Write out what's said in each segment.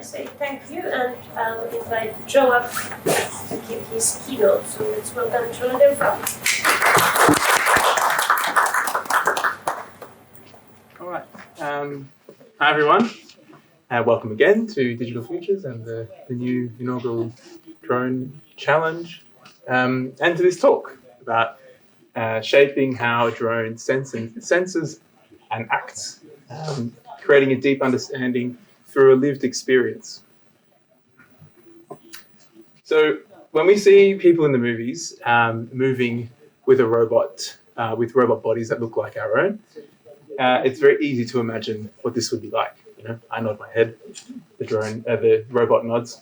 say thank you and invite Joe up to give his keynote. So let's welcome Joe Delfau. All right. Hi, everyone. Welcome again to Digital Futures and the new inaugural Drone Challenge, and to this talk about shaping how a drone senses and acts, creating a deep understanding through a lived experience. So when we see people in the movies moving with a robot, with robot bodies that look like our own, it's very easy to imagine what this would be like. You know, I nod my head, the robot nods.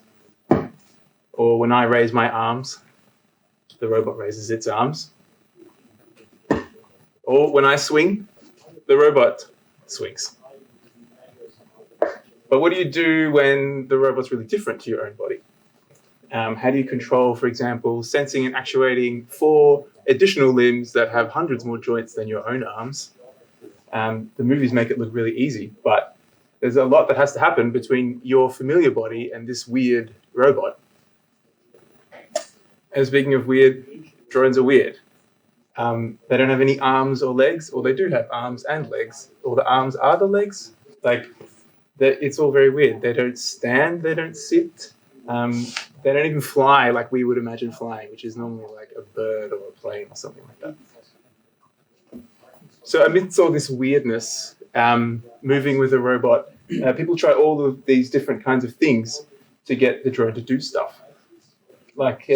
Or when I raise my arms, the robot raises its arms. Or when I swing, the robot swings. But what do you do when the robot's really different to your own body? How do you control, for example, sensing and actuating 4 additional limbs that have hundreds more joints than your own arms? The movies make it look really easy, but there's a lot that has to happen between your familiar body and this weird robot. And speaking of weird, drones are weird. They don't have any arms or legs, or they do have arms and legs, or the arms are the legs. It's all very weird. They don't stand, they don't sit, they don't even fly like we would imagine flying, which is normally like a bird or a plane or something like that. So amidst all this weirdness, moving with a robot, people try all of these different kinds of things to get the drone to do stuff. Like,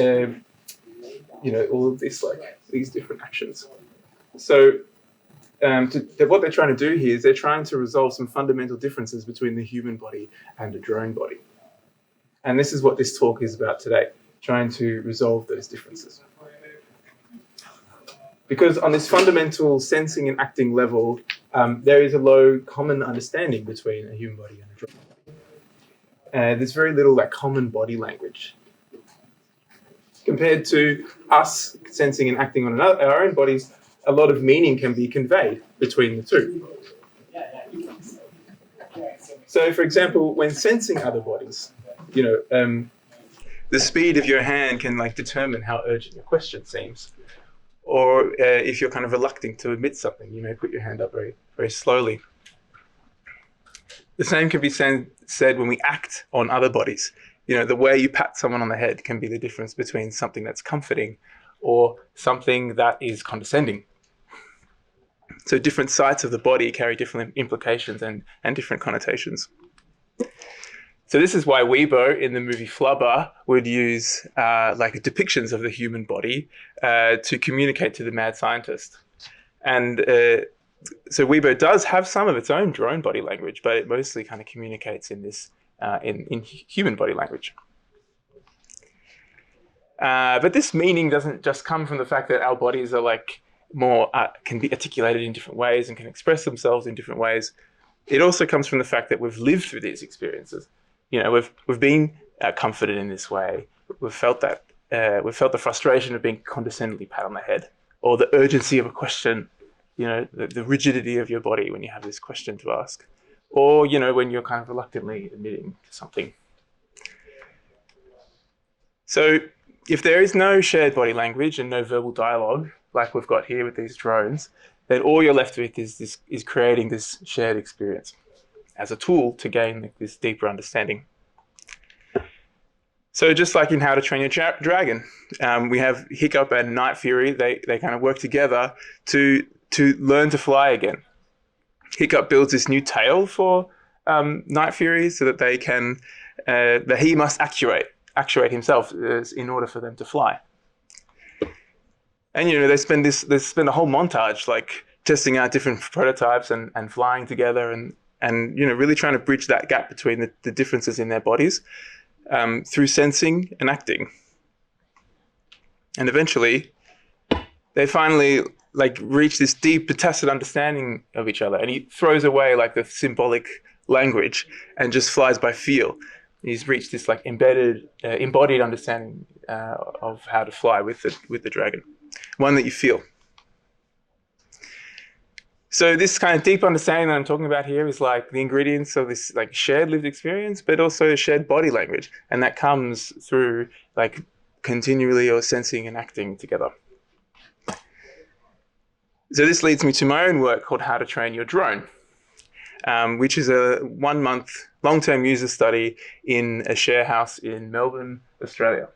all of this, like these different actions. So what they're trying to do here is they're trying to resolve some fundamental differences between the human body and the drone body. And this is what this talk is about today, trying to resolve those differences. Because on this fundamental sensing and acting level, there is a low common understanding between a human body and a drone body. There's very little common body language. Compared to us sensing and acting on our own bodies, a lot of meaning can be conveyed between the two. So, for example, when sensing other bodies, the speed of your hand can determine how urgent your question seems. Or if you're kind of reluctant to admit something, you may put your hand up very, very slowly. The same can be said when we act on other bodies. The way you pat someone on the head can be the difference between something that's comforting or something that is condescending. So different sides of the body carry different implications and different connotations. So this is why Weibo in the movie Flubber would use depictions of the human body to communicate to the mad scientist. And so Weibo does have some of its own drone body language, but it mostly kind of communicates in this in human body language. But this meaning doesn't just come from the fact that our bodies are more can be articulated in different ways and can express themselves in different ways. It also comes from the fact that we've lived through these experiences. We've been comforted in this way. We've felt that. We've felt the frustration of being condescendingly pat on the head, or the urgency of a question. The rigidity of your body when you have this question to ask, or when you're kind of reluctantly admitting to something. So, if there is no shared body language and no verbal dialogue like we've got here with these drones, then all you're left with is creating this shared experience as a tool to gain this deeper understanding. So just like in How to Train Your Dragon, we have Hiccup and Night Fury. They kind of work together to learn to fly again. Hiccup builds this new tail for Night Fury so that that he must actuate himself in order for them to fly. And they spend a whole montage testing out different prototypes and flying together and really trying to bridge that gap between the differences in their bodies through sensing and acting. And eventually, they finally reach this deep tacit understanding of each other. And he throws away the symbolic language and just flies by feel. He's reached this embodied understanding of how to fly with the dragon, one that you feel. So this kind of deep understanding that I'm talking about here is like the ingredients of this like shared lived experience, but also shared body language. And that comes through like continually or sensing and acting together. So this leads me to my own work called How to Train Your Drone, which is a 1 month long-term user study in a share house in Melbourne, Australia.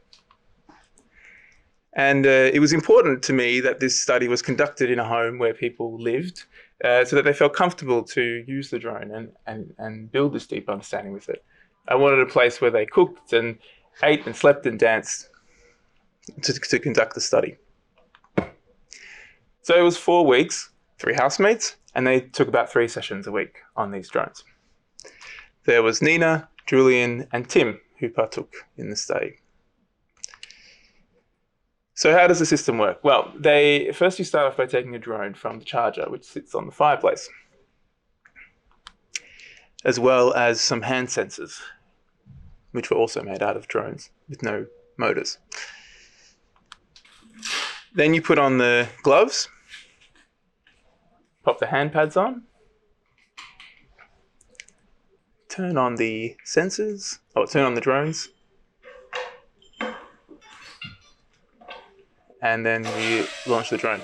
And it was important to me that this study was conducted in a home where people lived so that they felt comfortable to use the drone and build this deep understanding with it. I wanted a place where they cooked and ate and slept and danced to conduct the study. So it was 4 weeks, 3 housemates, and they took about 3 sessions a week on these drones. There was Nina, Julian, and Tim who partook in the study. So how does the system work? Well, first you start off by taking a drone from the charger, which sits on the fireplace, as well as some hand sensors, which were also made out of drones with no motors. Then you put on the gloves, pop the hand pads on, turn on the sensors, turn on the drones, and then we launch the drone.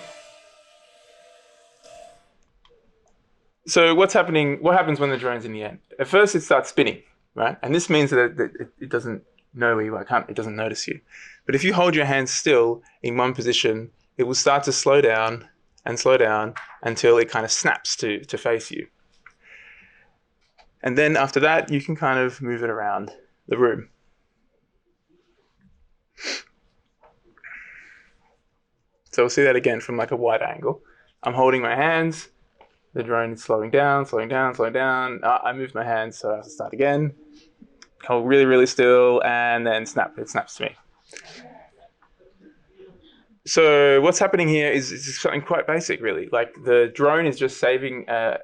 So what happens when the drone's in the air? At first it starts spinning, right? And this means that it doesn't know where you are, it doesn't notice you. But if you hold your hands still in one position, it will start to slow down until it kind of snaps to face you. And then after that, you can kind of move it around the room. So we'll see that again from like a wide angle. I'm holding my hands. The drone is slowing down. I move my hands, so I have to start again. Hold really, really still, and then it snaps to me. So what's happening here is something quite basic, really. Like the drone is just saving a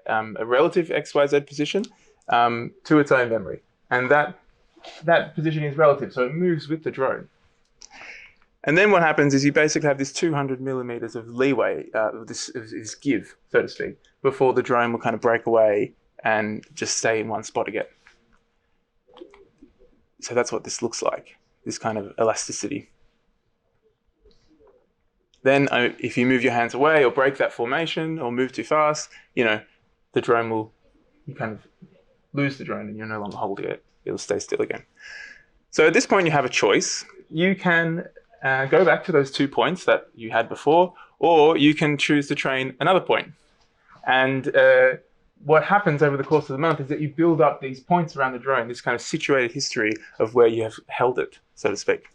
relative XYZ position to its own memory. And that position is relative, so it moves with the drone. And then what happens is you basically have this 200 millimeters of leeway, this give, so to speak, before the drone will kind of break away and just stay in one spot again. So that's what this looks like, this kind of elasticity. Then if you move your hands away or break that formation or move too fast, the drone you kind of lose the drone and you're no longer holding it. It'll stay still again. So at this point you have a choice. You can go back to those 2 points that you had before, or you can choose to train another point. And what happens over the course of the month is that you build up these points around the drone, this kind of situated history of where you have held it, so to speak.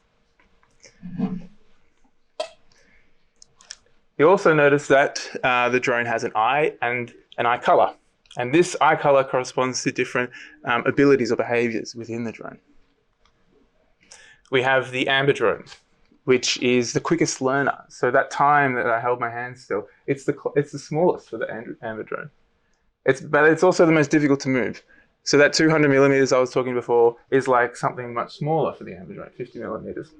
You also notice that the drone has an eye and an eye color. And this eye color corresponds to different abilities or behaviors within the drone. We have the amber drone, which is the quickest learner. So that time that I held my hand still, it's the smallest for the amber drone. But it's also the most difficult to move. So that 200 millimeters I was talking before is like something much smaller for the amber drone, 50 millimeters.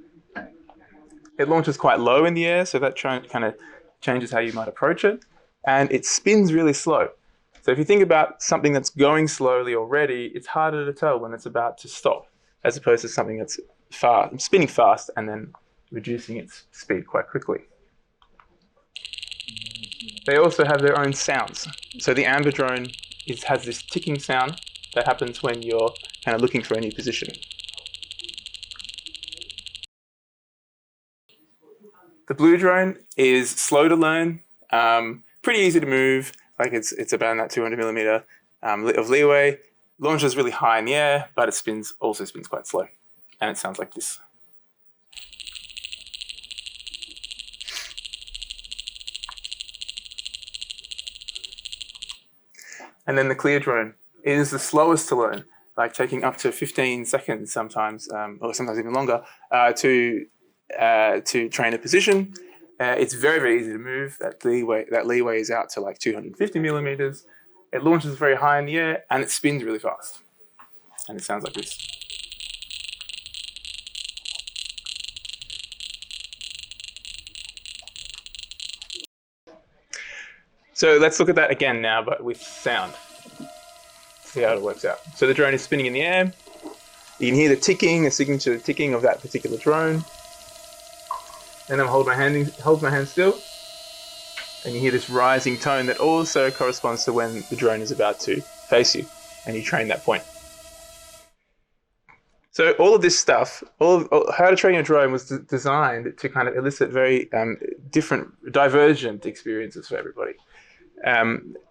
It launches quite low in the air, so that kind of changes how you might approach it. And it spins really slow. So if you think about something that's going slowly already, it's harder to tell when it's about to stop, as opposed to something that's spinning fast and then reducing its speed quite quickly. They also have their own sounds. So the amber drone has this ticking sound that happens when you're kind of looking for a new position. The blue drone is slow to learn, pretty easy to move, like it's about that 200 millimeter of leeway, launches really high in the air, but it also spins quite slow, and it sounds like this. And then the clear drone is the slowest to learn, like taking up to 15 seconds sometimes, or sometimes even longer, to train a position. It's very, very easy to move. That leeway is out to like 250 millimeters. It launches very high in the air and it spins really fast. And it sounds like this. So let's look at that again now, but with sound. See how it works out. So the drone is spinning in the air. You can hear the ticking, the signature ticking of that particular drone. And then hold my hand still. And you hear this rising tone that also corresponds to when the drone is about to face you, and you train that point. So all of this stuff, how to train your drone was designed to kind of elicit very different, divergent experiences for everybody.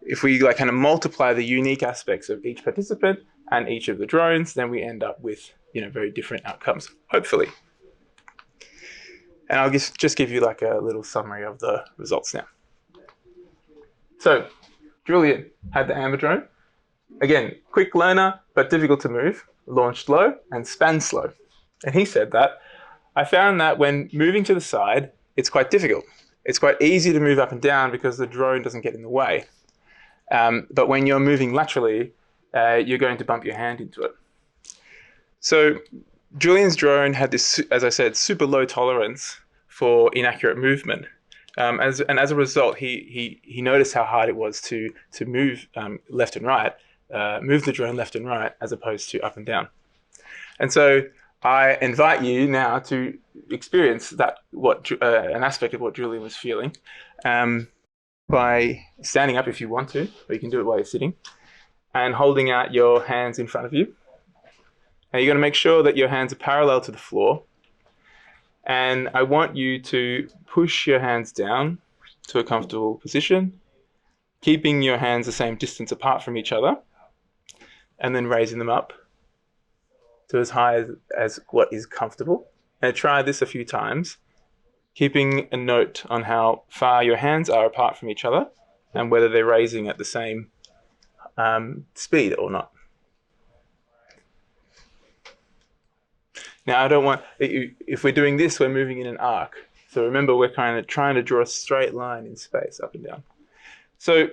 If we like kind of multiply the unique aspects of each participant and each of the drones, then we end up with very different outcomes, hopefully. And I'll just give you like a little summary of the results now. So Julian had the Amber drone. Again, quick learner, but difficult to move, launched low and span slow. And he said that, I found that when moving to the side, it's quite difficult. It's quite easy to move up and down because the drone doesn't get in the way. But when you're moving laterally, you're going to bump your hand into it. So Julian's drone had this, as I said, super low tolerance for inaccurate movement. And as a result, he noticed how hard it was to move left and right, move the drone left and right, as opposed to up and down. And so I invite you now to experience that, an aspect of what Julian was feeling, by standing up if you want to, or you can do it while you're sitting, and holding out your hands in front of you. Now you're going to make sure that your hands are parallel to the floor. And I want you to push your hands down to a comfortable position, keeping your hands the same distance apart from each other, and then raising them up to as high as what is comfortable. And try this a few times, keeping a note on how far your hands are apart from each other and whether they're raising at the same speed or not. Now, I don't want, if we're doing this, we're moving in an arc. So remember, we're kind of trying to draw a straight line in space, up and down. So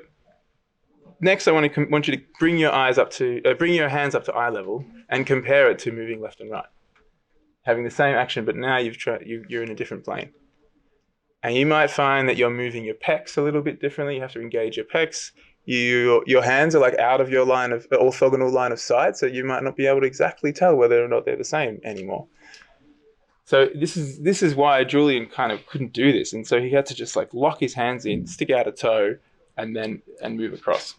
next, I want you to bring your hands up to eye level and compare it to moving left and right. Having the same action, but now you're in a different plane. And you might find that you're moving your pecs a little bit differently. You have to engage your pecs. Your hands are like out of your orthogonal line of sight, so you might not be able to exactly tell whether or not they're the same anymore. So this is why Julian kind of couldn't do this, and so he had to just like lock his hands in, stick out a toe, and move across.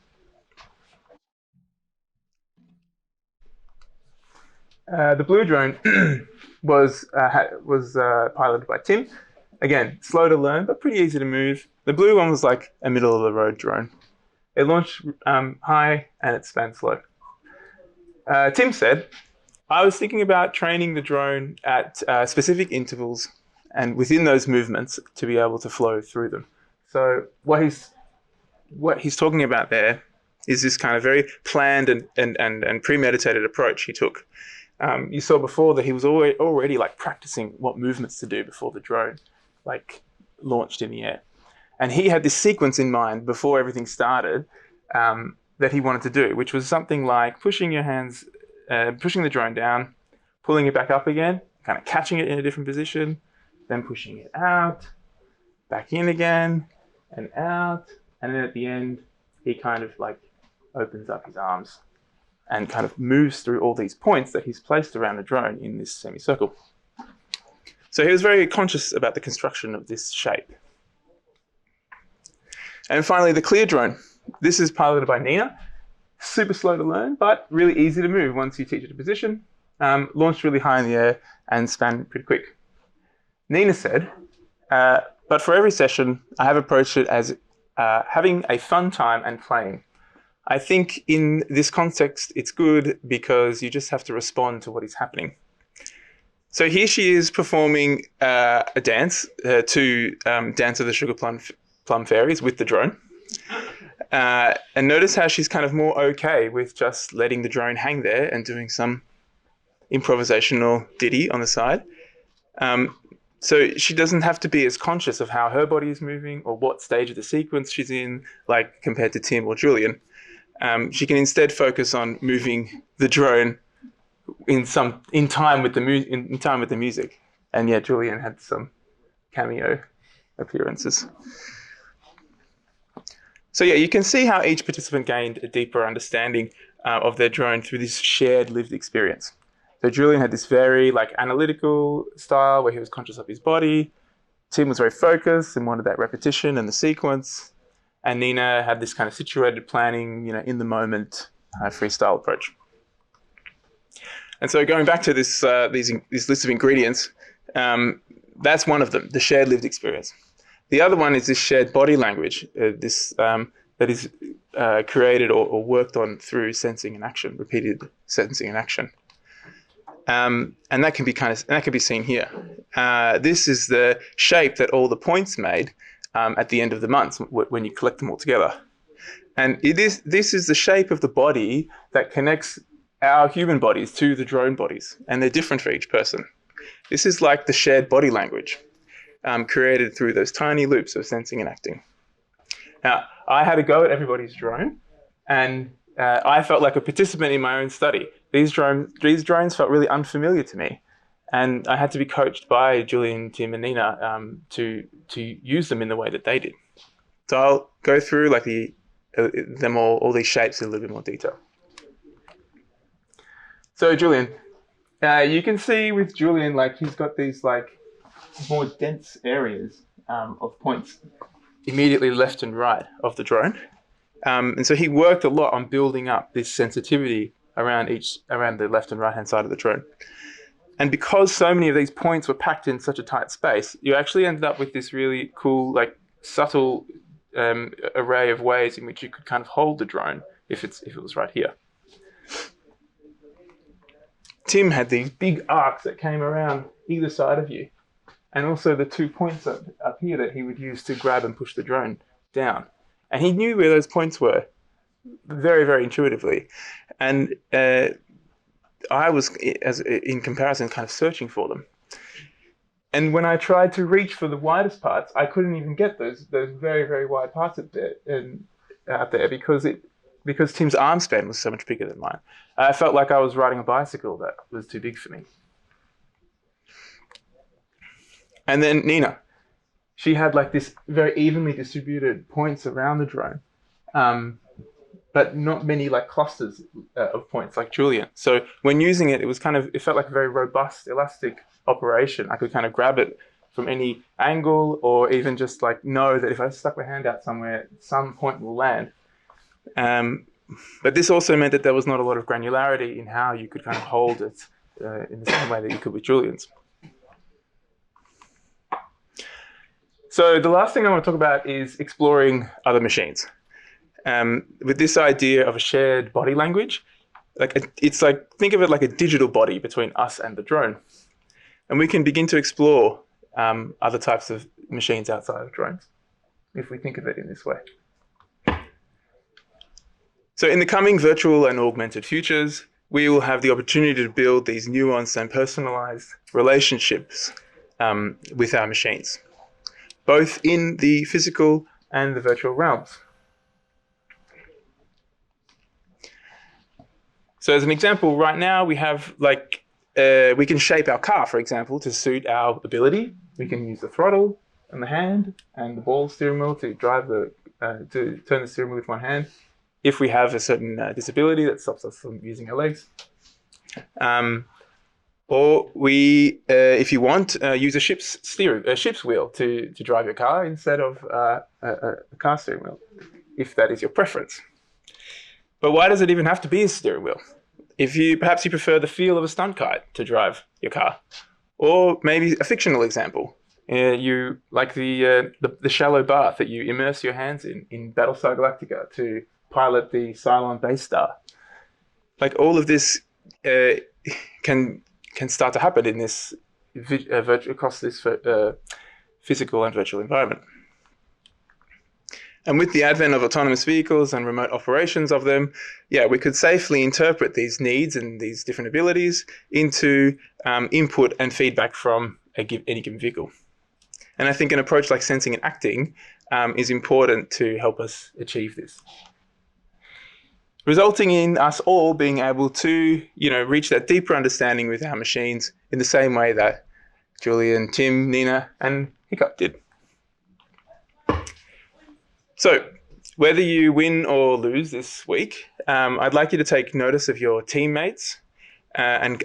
The blue drone was piloted by Tim. Again, slow to learn, but pretty easy to move. The blue one was like a middle of the road drone. It launched high and it span slow. Tim said, I was thinking about training the drone at specific intervals and within those movements to be able to flow through them. So what he's talking about there is this kind of very planned and premeditated approach he took. You saw before that he was already like practicing what movements to do before the drone like launched in the air. And he had this sequence in mind before everything started that he wanted to do, which was something like pushing the drone down, pulling it back up again, kind of catching it in a different position, then pushing it out, back in again, and out. And then at the end, he kind of like opens up his arms and kind of moves through all these points that he's placed around the drone in this semicircle. So he was very conscious about the construction of this shape. And finally, the clear drone. This is piloted by Nina. Super slow to learn, but really easy to move once you teach it a position. Launched really high in the air and span pretty quick. Nina said, but for every session, I have approached it as having a fun time and playing. I think in this context, it's good because you just have to respond to what is happening. So here she is performing a dance to Dance of the Sugar Plum Fairies with the drone. And notice how she's kind of more okay with just letting the drone hang there and doing some improvisational ditty on the side. So she doesn't have to be as conscious of how her body is moving or what stage of the sequence she's in, like compared to Tim or Julian. She can instead focus on moving the drone in time with the music. And yeah, Julian had some cameo appearances. So yeah, you can see how each participant gained a deeper understanding of their drone through this shared lived experience. So Julian had this very analytical style where he was conscious of his body. Tim was very focused and wanted that repetition and the sequence. And Nina had this kind of situated planning, in the moment, freestyle approach. And so going back to this list of ingredients, that's one of them, the shared lived experience. The other one is this shared body language, that is created or worked on through sensing and action, repeated sensing and action. And that can be seen here. This is the shape that all the points made at the end of the month when you collect them all together. And this is the shape of the body that connects our human bodies to the drone bodies, and they're different for each person. This is like the shared body language created through those tiny loops of sensing and acting. Now, I had a go at everybody's drone, and I felt like a participant in my own study. These drones felt really unfamiliar to me, and I had to be coached by Julian, Tim, and Nina to use them in the way that they did. So I'll go through all these shapes in a little bit more detail. So Julian, you can see with Julian, he's got these more dense areas of points immediately left and right of the drone. And so he worked a lot on building up this sensitivity around the left and right hand side of the drone. And because so many of these points were packed in such a tight space, you actually ended up with this really cool, subtle array of ways in which you could kind of hold the drone if it was right here. Tim had these big arcs that came around either side of you, and also the 2 points up here that he would use to grab and push the drone down. And he knew where those points were very, very intuitively. And I was, in comparison, kind of searching for them. And when I tried to reach for the widest parts, I couldn't even get those very, very wide parts out there because Tim's arm span was so much bigger than mine. I felt like I was riding a bicycle that was too big for me. And then Nina, she had this very evenly distributed points around the drone, but not many clusters of points like Julian. So when using it, it felt like a very robust, elastic operation. I could kind of grab it from any angle, or even just know that if I stuck my hand out somewhere, some point will land. But this also meant that there was not a lot of granularity in how you could kind of hold it in the same way that you could with Julian's. So the last thing I want to talk about is exploring other machines. With this idea of a shared body language, think of it like a digital body between us and the drone. And we can begin to explore other types of machines outside of drones, if we think of it in this way. So in the coming virtual and augmented futures, we will have the opportunity to build these nuanced and personalized relationships with our machines, both in the physical and the virtual realms. So as an example, right now we have we can shape our car, for example, to suit our ability. We can use the throttle and the hand and the ball steering wheel to to turn the steering wheel with one hand, if we have a certain disability that stops us from using our legs. Or we, if you want, use a ship's wheel to drive your car instead of a car steering wheel, if that is your preference. But why does it even have to be a steering wheel? Perhaps you prefer the feel of a stunt kite to drive your car, or maybe a fictional example. You like the shallow bath that you immerse your hands in Battlestar Galactica to pilot the Cylon base star. All of this can start to happen in this across this physical and virtual environment. And with the advent of autonomous vehicles and remote operations of them, we could safely interpret these needs and these different abilities into input and feedback from any given vehicle. And I think an approach like sensing and acting is important to help us achieve this, resulting in us all being able to, reach that deeper understanding with our machines in the same way that Julian, Tim, Nina, and Hiccup did. So whether you win or lose this week, I'd like you to take notice of your teammates and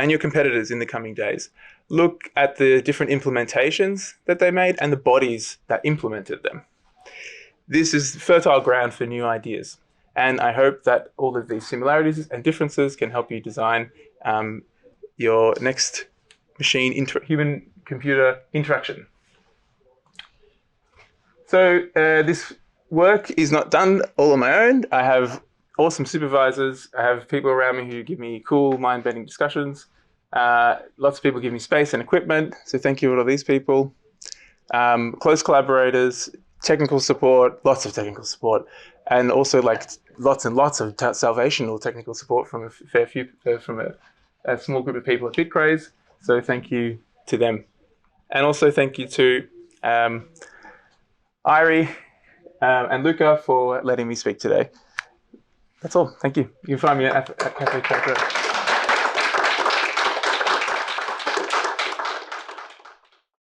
your competitors in the coming days. Look at the different implementations that they made and the bodies that implemented them. This is fertile ground for new ideas. And I hope that all of these similarities and differences can help you design your next human-computer interaction. So this work is not done all on my own. I have awesome supervisors. I have people around me who give me cool, mind-bending discussions. Lots of people give me space and equipment. So thank you to all of these people. Close collaborators, technical support, lots of technical support, and also like lots and lots of salvational technical support from a fair few, from a small group of people at BitCraze. So thank you to them. And also thank you to Irie and Luca for letting me speak today. That's all. Thank you. You can find me at Cafe Chocolate.